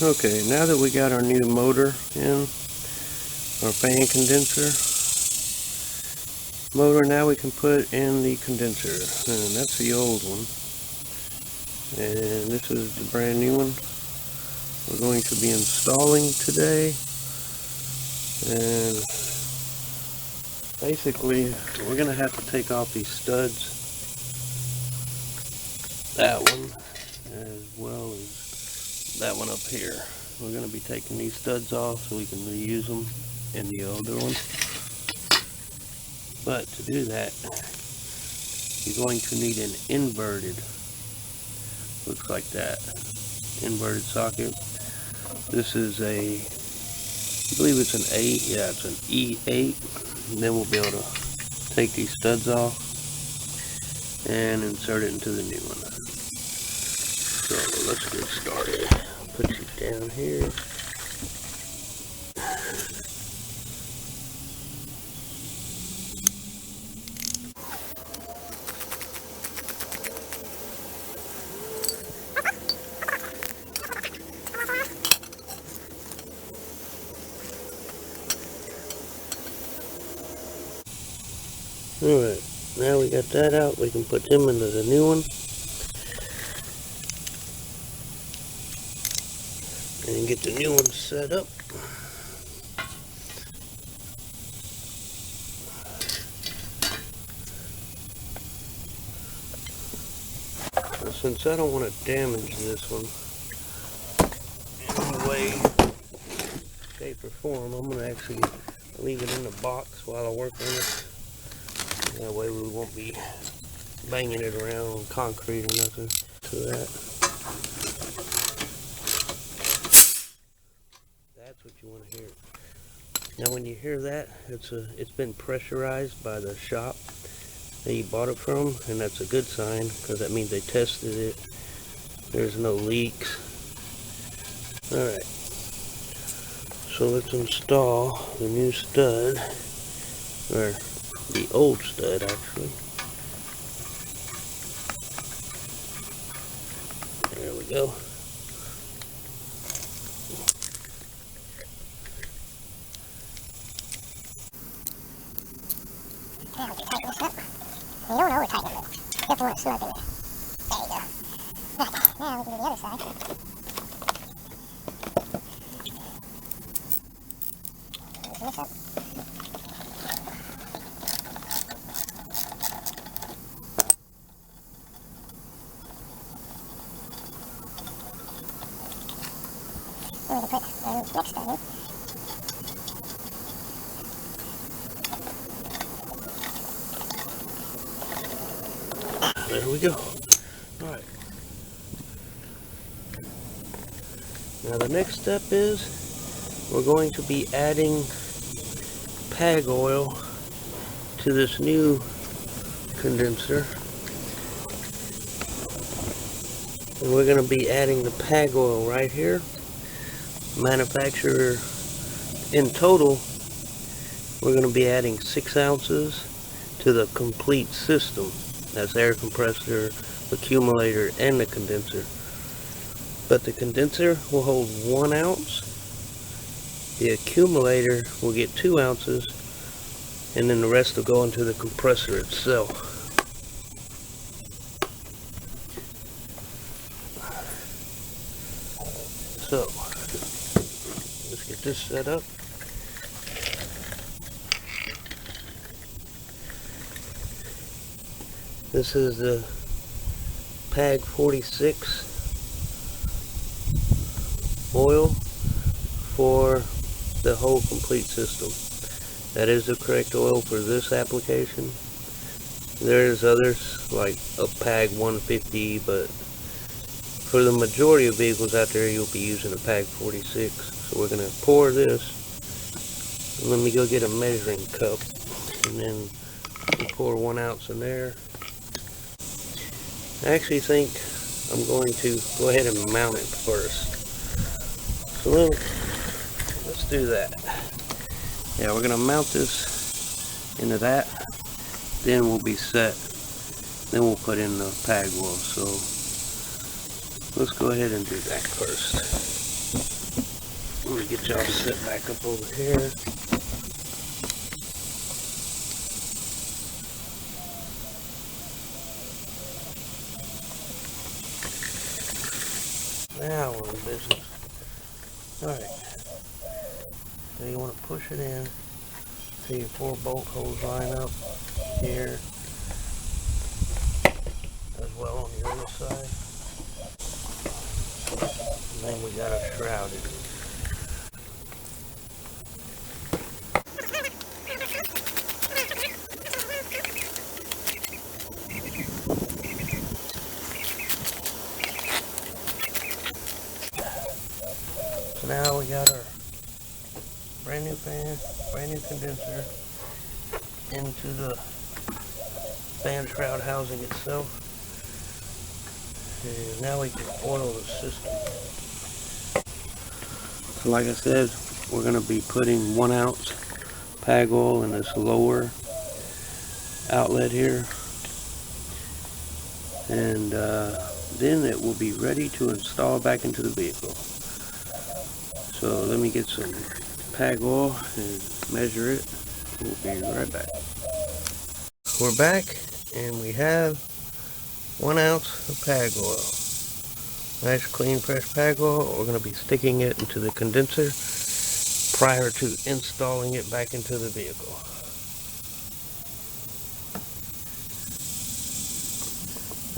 Okay, now that we got our new motor in, our fan condenser motor, now we can put in the condenser. And that's the old one. And this is the brand new one we're going to be installing today. And basically, we're going to have to take off these studs. That one, as well as that one up here. We're going to be taking these studs off so we can reuse them in the older one. But to do that, you're going to need an inverted, looks like that, inverted socket. This is a, I believe it's an 8, yeah, it's an E8. And then we'll be able to take these studs off and insert it into the new one. So let's get started. Put you down here. Alright, now we got that out, we can put them into the new one. And get the new one set up. Now, since I don't want to damage this one in any way, shape, or form, I'm going to actually leave it in the box while I work on it. That way we won't be banging it around on concrete or nothing to that. That's what you want to hear. Now when you hear that, it's been pressurized by the shop that you bought it from, and that's a good sign because that means they tested it. There's no leaks. Alright, so let's install the new stud, or the old stud actually. There we go. Now we can tighten this up. You don't over tighten it. You have to want it snug in there. There you go. Right, now we can do the other side. Loosen this up. Then we can put the next stud in. There we go. Alright. Now the next step is we're going to be adding PAG oil to this new condenser. And we're going to be adding the PAG oil right here. Manufacturer, in total, we're going to be adding 6 ounces to the complete system. That's air compressor, accumulator, and the condenser. But the condenser will hold 1 ounce. The accumulator will get 2 ounces. And then the rest will go into the compressor itself. So, let's get this set up. This is the PAG 46 oil for the whole complete system. That is the correct oil for this application. There's others like a PAG 150, but for the majority of vehicles out there, you'll be using a PAG 46. So we're going to pour this. Let me go get a measuring cup, and then we'll pour 1 ounce in there. I actually think I'm going to go ahead and mount it first. So let's do that. Yeah, we're going to mount this into that. Then we'll be set. Then we'll put in the PAG oil. So let's go ahead and do that first. Let me get y'all set back up over here. Now we're in business. Alright. So you want to push it in. See your 4 bolt holes line up here. As well on the other side. And then we got to shroud it. So now we got our brand new fan, brand new condenser into the fan shroud housing itself. And now we can oil the system. So like I said, we're going to be putting 1 ounce PAG oil in this lower outlet here. And then it will be ready to install back into the vehicle. So let me get some PAG oil and measure it. We'll be right back. We're back and we have 1 ounce of PAG oil. Nice clean fresh PAG oil. We're going to be sticking it into the condenser prior to installing it back into the vehicle.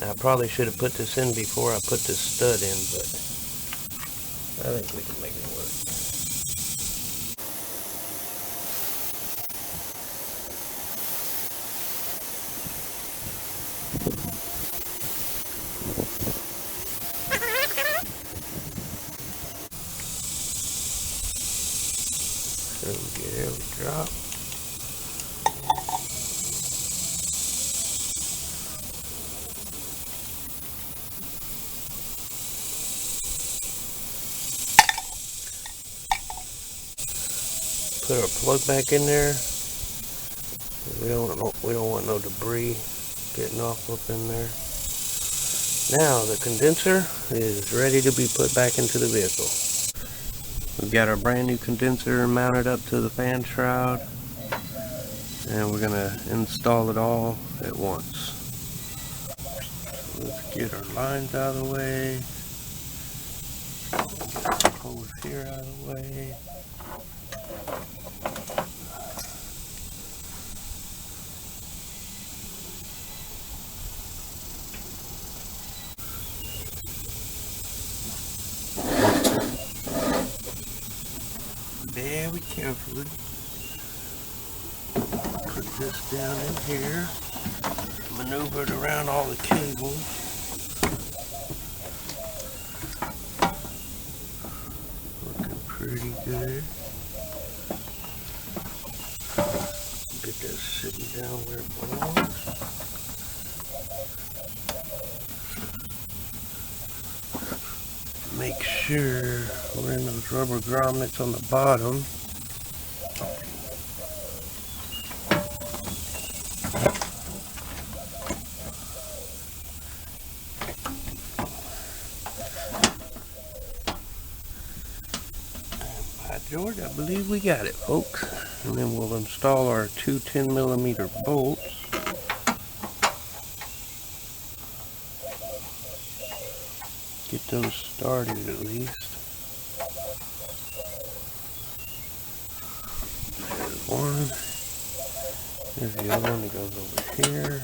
Now, I probably should have put this in before I put this stud in, but I think we can make it work. So we get every drop. Put our plug back in there. We don't want no debris getting off up in there. Now the condenser is ready to be put back into the vehicle. We've got our brand new condenser mounted up to the fan shroud, and we're gonna install it all at once. So let's get our lines out of the way. Get our hose here out of the way. Very carefully put this down in here, maneuver it around all the cables. Looking pretty good. Get that sitting down where it belongs. Make sure we're in those rubber grommets on the bottom. And by George, I believe we got it, folks. And then we'll install our 2 10mm bolts. Get those started at least. There's one. There's the other one that goes over here.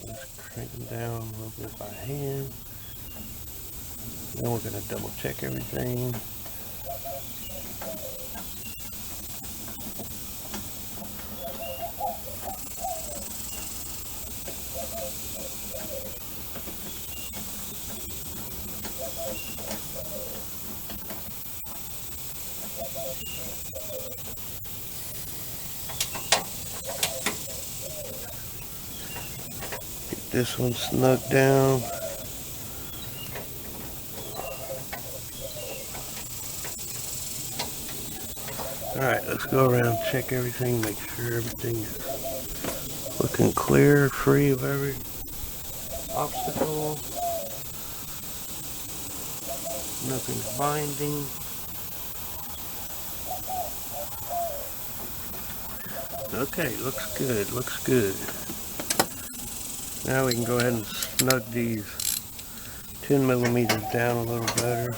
Just crank them down a little bit by hand. Then we're going to double check everything. Get this one snug down. Alright, let's go around, check everything, make sure everything is looking clear, free of every obstacle. Nothing's binding. Okay, looks good, looks good. Now we can go ahead and snug these 10 millimeters down a little better.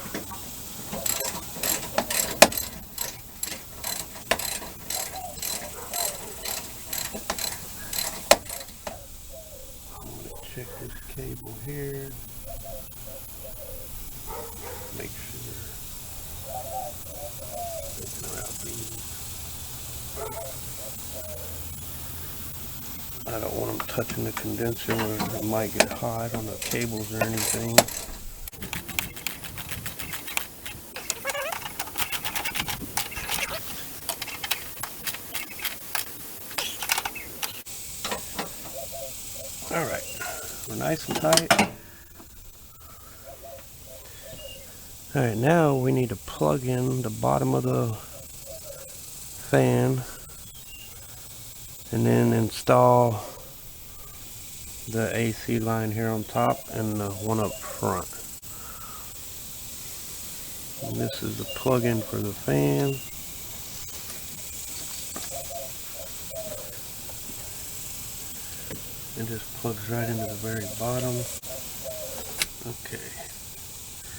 I'm going to check this cable here. Make sure there's no outbeams. I don't want them touching the condenser where it might get hot on the cables or anything. Alright, we're nice and tight. Alright, now we need to plug in the bottom of the fan and then install the AC line here on top and the one up front. And this is the plug-in for the fan. It just plugs right into the very bottom. Okay.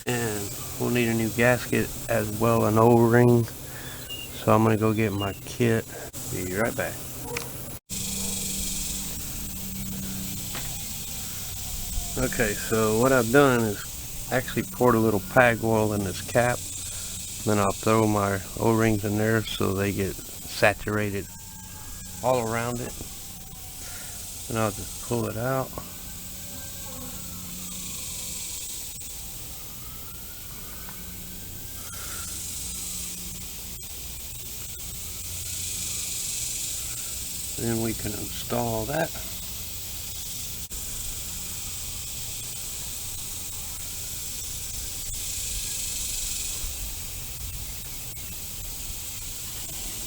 And we'll need a new gasket as well, an O-ring. So I'm gonna go get my kit. Be right back. Okay, so what I've done is actually poured a little pag oil in this cap. Then I'll throw my O-rings in there so they get saturated all around it. And I'll just pull it out. Then we can install that.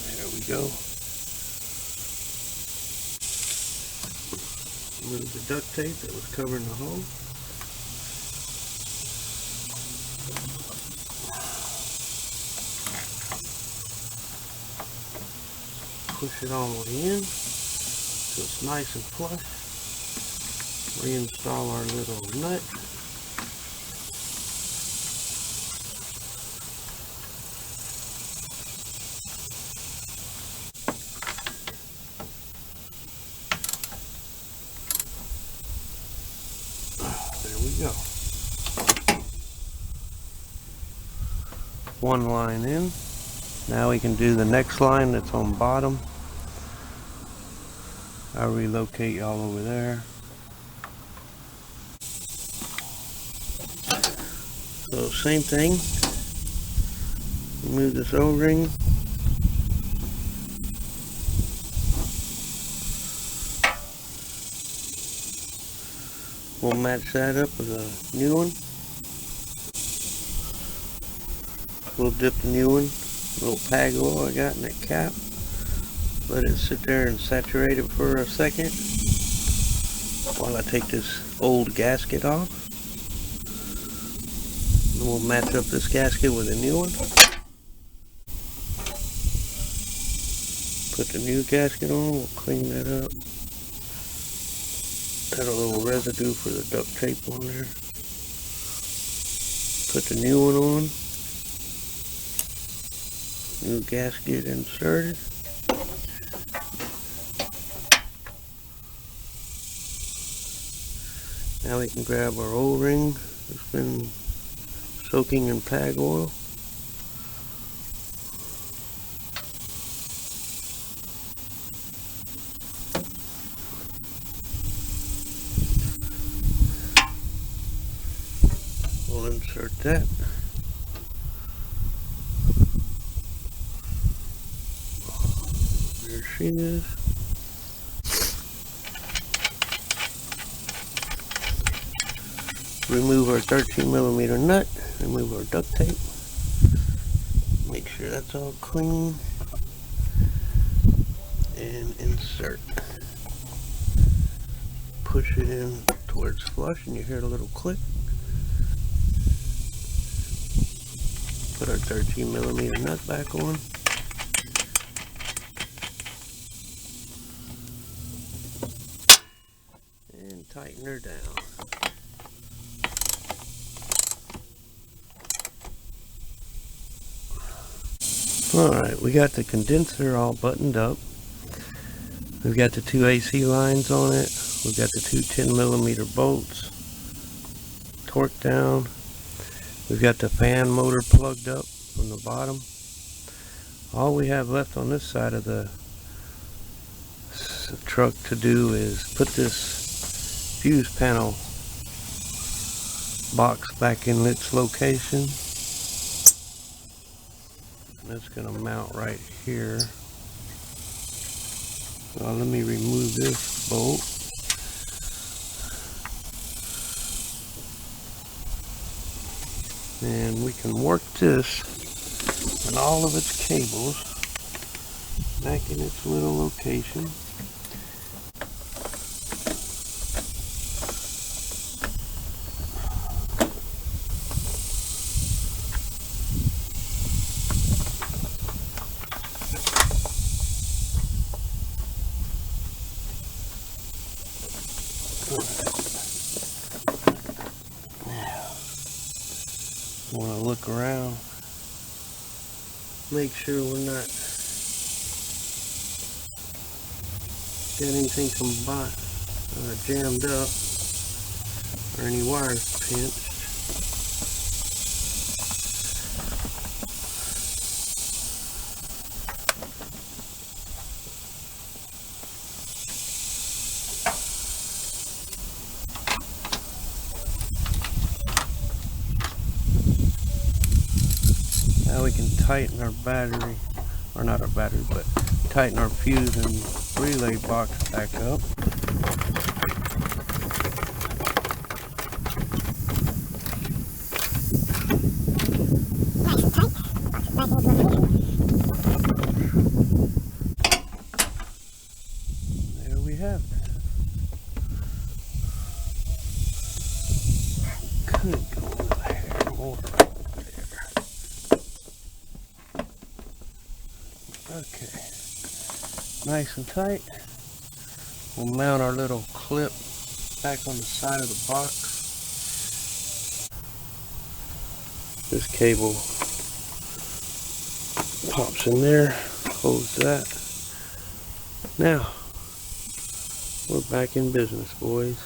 There we go. Remove the duct tape that was covering the hole. Push it all the way in so it's nice and flush. Reinstall our little nut. There we go. One line in. Now we can do the next line that's on bottom. I'll relocate y'all over there. So same thing. Remove this O-ring. We'll match that up with a new one. We'll dip the new one. A little pag oil I got in that cap. Let it sit there and saturate it for a second while I take this old gasket off. And we'll match up this gasket with a new one. Put the new gasket on, we'll clean that up. Had a little residue for the duct tape on there. Put the new one on. New gasket inserted. Now we can grab our O-ring that's been soaking in pag oil. We'll insert that. There she is. Remove our 13mm nut, remove our duct tape, make sure that's all clean. and insert. Push it in towards flush and you hear a little click. Put our 13mm nut back on. And tighten her down. Alright, we got the condenser all buttoned up. We've got the 2 AC lines on it. We've got the 2 10mm bolts torqued down. We've got the fan motor plugged up from the bottom. All we have left on this side of the truck to do is put this fuse panel box back in its location. That's going to mount right here. So let me remove this bolt. And we can work this and all of its cables back in its little location. Want to look around, make sure we're not got anything combined, jammed up or any wires pinched. Now we can tighten our battery, or not our battery, but tighten our fuse and relay box back up. Nice and tight. Box it back into location. There we have it. Could go there more. Okay, nice and tight. We'll mount our little clip back on the side of the box. This cable pops in there, holds that. Now, we're back in business, boys.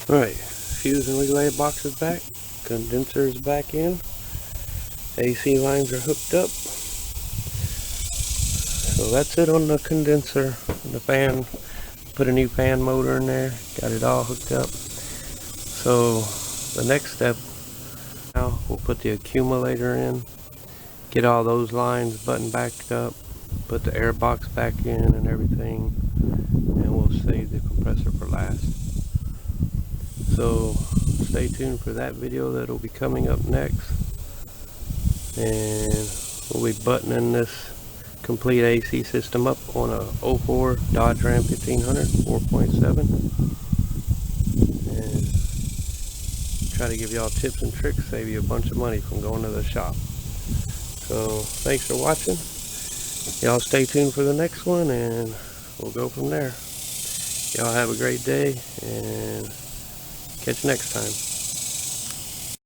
Alright, fuse and relay box is back, condenser is back in. AC lines are hooked up. So that's it on the condenser and the fan. Put a new fan motor in there. Got it all hooked up. So the next step, now we'll put the accumulator in. Get all those lines buttoned back up. Put the air box back in and everything. And we'll save the compressor for last. So stay tuned for that video that'll be coming up next. And we'll be buttoning this complete AC system up on a 04 Dodge Ram 1500 4.7, and try to give y'all tips and tricks, save you a bunch of money from going to the shop. So thanks for watching. Y'all stay tuned for the next one and we'll go from there. Y'all have a great day and catch you next time.